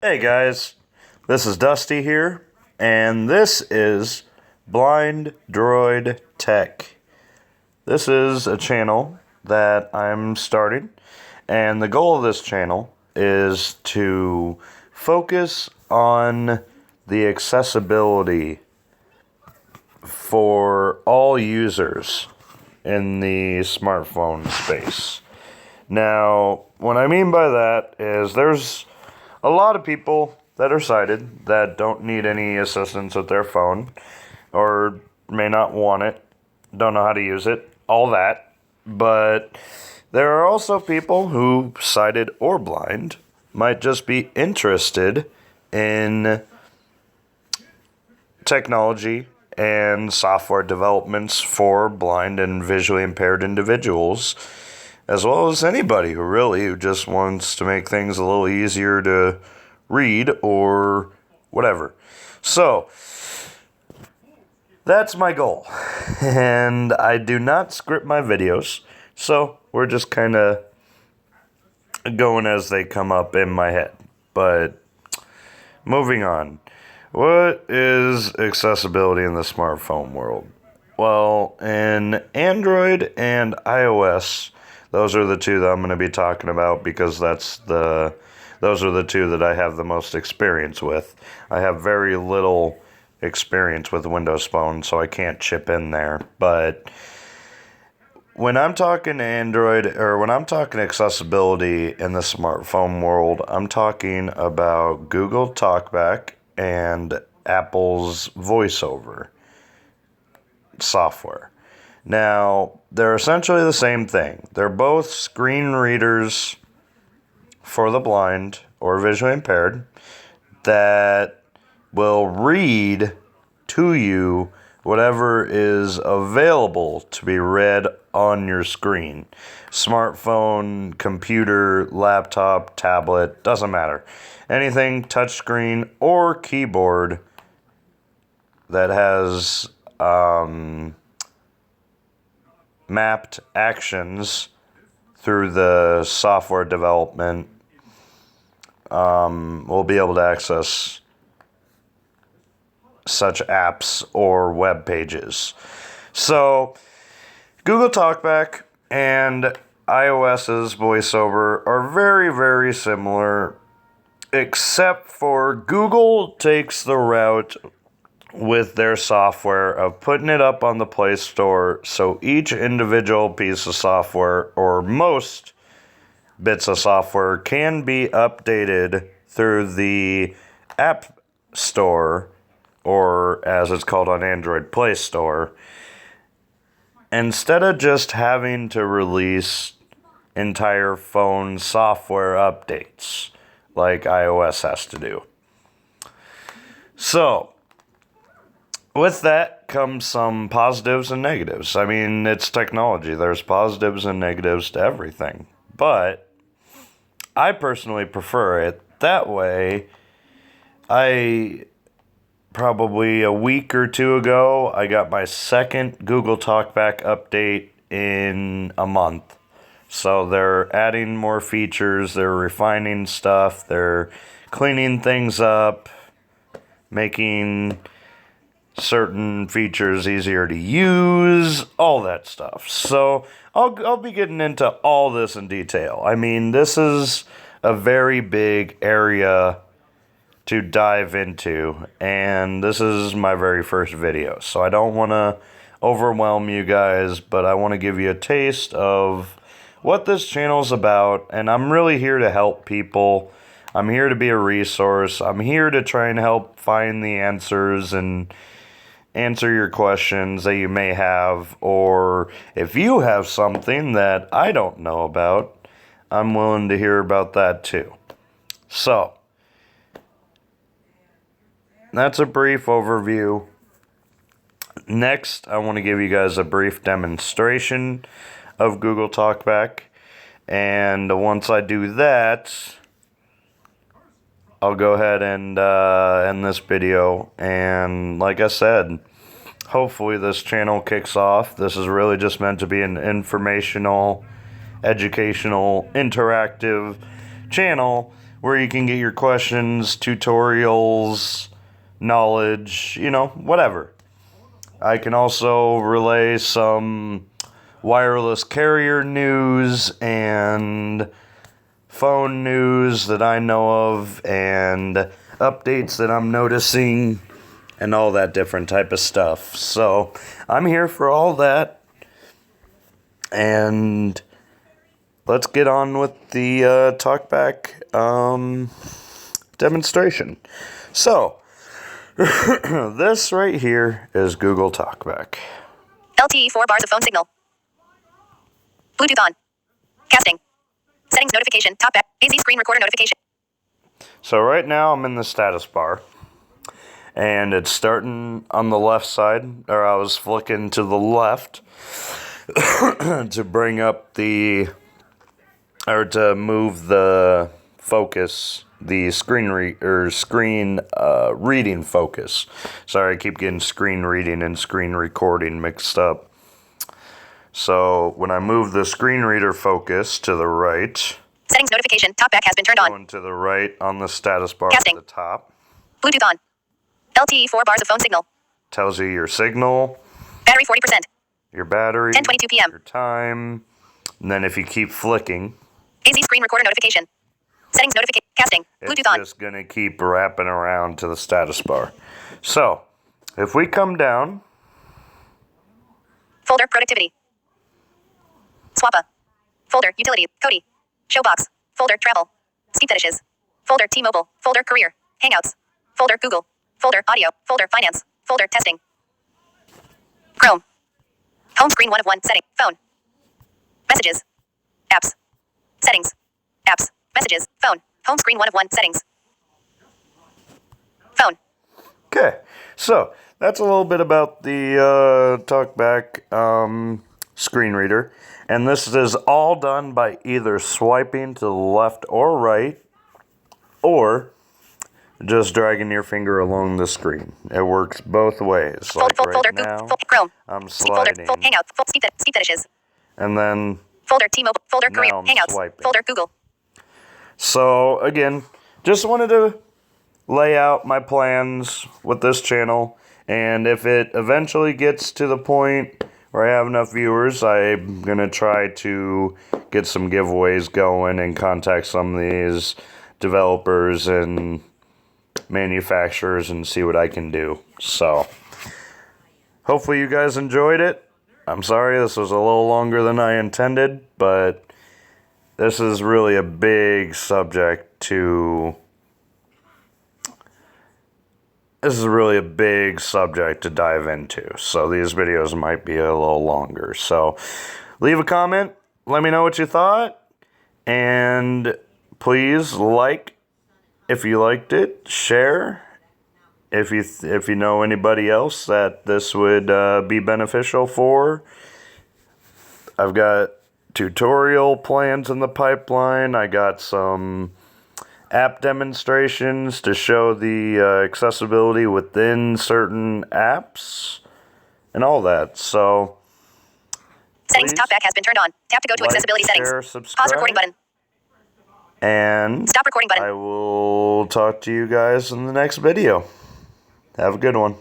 Hey guys, this is Dusty here, and this is Blind-Droid Tech. This is a channel that I'm starting, and the goal of this channel is to focus on the accessibility for all users in the smartphone space. Now, what I mean by that is there's a lot of people that are sighted that don't need any assistance with their phone or may not want it, don't know how to use it, all that. But there are also people who, sighted or blind, might just be interested in technology and software developments for blind and visually impaired individuals, as well as anybody who just wants to make things a little easier to read or whatever. So, that's my goal. And I do not script my videos, so we're just kind of going as they come up in my head. But, moving on. What is accessibility in the smartphone world? Well, in Android and iOS, those are the two that I'm going to be talking about because those are the two that I have the most experience with. I have very little experience with Windows Phone, so I can't chip in there. But when I'm talking Android, or when I'm talking accessibility in the smartphone world, I'm talking about Google TalkBack and Apple's VoiceOver software. Now, they're essentially the same thing. They're both screen readers for the blind or visually impaired that will read to you whatever is available to be read on your screen. Smartphone, computer, laptop, tablet, doesn't matter. Anything touchscreen or keyboard that has mapped actions through the software development will be able to access such apps or web pages. So, Google TalkBack and iOS's VoiceOver are very, very similar, except for Google takes the route with their software of putting it up on the Play Store, so each individual piece of software, or most bits of software, can be updated through the App Store, or as it's called on Android, Play Store, instead of just having to release entire phone software updates like iOS has to do. So, with that comes some positives and negatives. I mean, it's technology. There's positives and negatives to everything. But I personally prefer it that way. Probably a week or two ago, I got my second Google TalkBack update in a month. So they're adding more features, they're refining stuff, they're cleaning things up, making certain features easier to use, all that stuff. So I'll be getting into all this in detail. I mean, this is a very big area to dive into, and this is my very first video. So I don't want to overwhelm you guys, but I want to give you a taste of what this channel's about, and I'm really here to help people. I'm here to be a resource. I'm here to try and help find the answers and answer your questions that you may have, or if you have something that I don't know about, I'm willing to hear about that too. So, that's a brief overview. Next, I want to give you guys a brief demonstration of Google TalkBack, and once I do that, I'll go ahead and end this video. And like I said, hopefully this channel kicks off. This is really just meant to be an informational, educational, interactive channel where you can get your questions, tutorials, knowledge, you know, whatever. I can also relay some wireless carrier news and phone news that I know of and updates that I'm noticing and all that different type of stuff. So I'm here for all that, and let's get on with the TalkBack demonstration. So this right here is Google TalkBack. LTE 4 bars of phone signal. Bluetooth on. Casting. Settings notification. TalkBack. AZ screen recorder notification. So right now I'm in the status bar. And it's starting on the left side, or I was flicking to the left to bring up to move the focus, the screen reading focus. Sorry, I keep getting screen reading and screen recording mixed up. So when I move the screen reader focus to the right, settings notification. TalkBack has been turned on. Going to the right on the status bar Casting. at the top. Bluetooth on. LTE 4 bars of phone signal. Tells you your signal. Battery 40%. Your battery. 10:22 p.m. Your time. And then if you keep flicking. AZ screen recorder notification. Settings notification. Casting. Bluetooth on. It's just going to keep wrapping around to the status bar. So, if we come down. Folder productivity. Swappa. Folder utility. Cody. Showbox. Folder travel. Steep fetishes. Folder T-Mobile. Folder career. Hangouts. Folder Google. Folder audio. Folder finance. Folder testing. Chrome. Home screen 1 of 1. Setting. Phone. Messages. Apps. Settings. Apps. Messages. Phone. Home screen 1 of 1. Settings. Phone. Okay. So, that's a little bit about the TalkBack screen reader. And this is all done by either swiping to the left or right, or just dragging your finger along the screen. It works both ways. Like right now, Chrome. I'm sliding. Folder, Hangouts. Steep fetishes. And then folder T-Mobile. Folder career. Hangouts. Swiping. Folder Google. So again, just wanted to lay out my plans with this channel, and if it eventually gets to the point where I have enough viewers, I'm gonna try to get some giveaways going and contact some of these developers and manufacturers and see what I can do. So hopefully you guys enjoyed it. I'm sorry this was a little longer than I intended, but this is really a big subject to dive into. So these videos might be a little longer. So leave a comment, let me know what you thought, and please like if you liked it, share if you know anybody else that this would be beneficial for. I've got tutorial plans in the pipeline. I got some app demonstrations to show the accessibility within certain apps and all that. So settings. TalkBack has been turned on. Tap to go to accessibility settings. Share, subscribe, pause recording button. And stop recording button. I will talk to you guys in the next video. Have a good one.